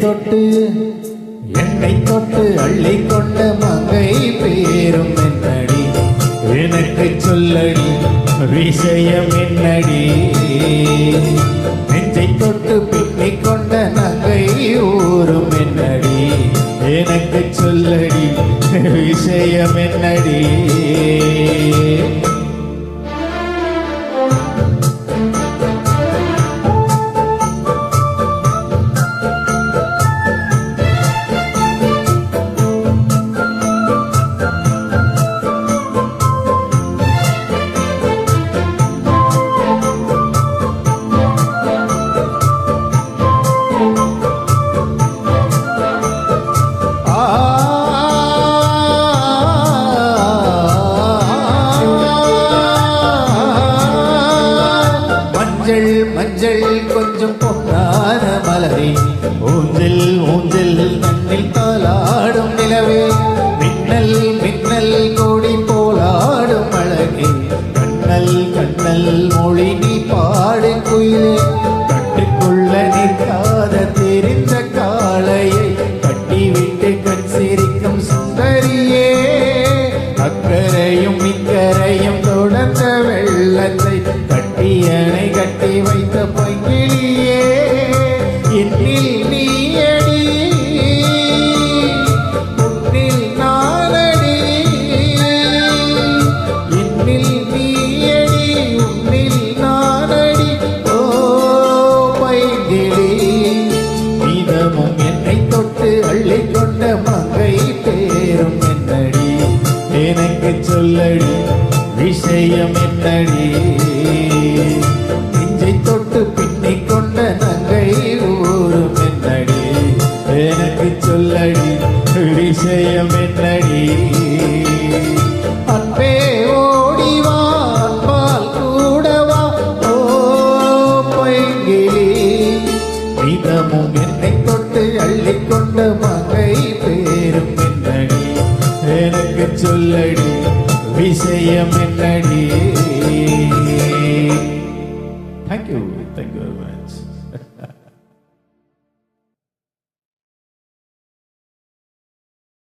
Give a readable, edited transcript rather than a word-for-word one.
தொட்டு என்னை தொட்டு அள்ளி கொண்ட மங்கை பேரும் என்னடி எனக்கு சொல்லடி விஷயம் என்னடி நெஞ்சை தொட்டு பின்னிக் கொண்ட நங்கை ஊரும் என்னடி எனக்கு சொல்லடி விஷயம் என்னடி மஞ்சள் மஞ்சள் கொஞ்சம் பொன்னான மலரே ஊஞ்சல் ஊஞ்சல் தன்னில் தாளாடும் நிலவே மின்னல் மின்னல் கோடி போலாடும் அழகே கண்ணல் கண்ணல் மொழி நீ பாடு குயிலே கட்டுக்குள்ள நிற்காத தெரிந்த காளையை கட்டிவிட்டு கண் சிரிக்கும் சுந்தரியே அக்கரையும் இக்கரையும் தொடர்ந்த வெள்ளத்தை கட்டியணை கட்டி வைத்த பங்கிலியே என்னில் நீயடி உன்னில் நானடி என்னில் நீயடி உன்னில் நானடி ஓ பைங்கிளி நீதமும் என்னை தொட்டு அள்ளி கொண்ட மங்கை பேரும் என்னடி எனக்கு சொல்லடி விஷயம் என்னடி நெஞ்சை தொட்டு பின்னிக் கொண்ட நங்கை ஊரும் என்னடி எனக்கு சொல்லடி விஷயம் என்னடி அன்பே ஓடிவா அன்பால் கூடவா ஓ பைங்கிளி நிதமும் என்னை தொட்டு அள்ளி கொண்ட மங்கை பேரும் என்னடி எனக்கு சொல்லடி விஷயம் என்னடி. Thank you very much.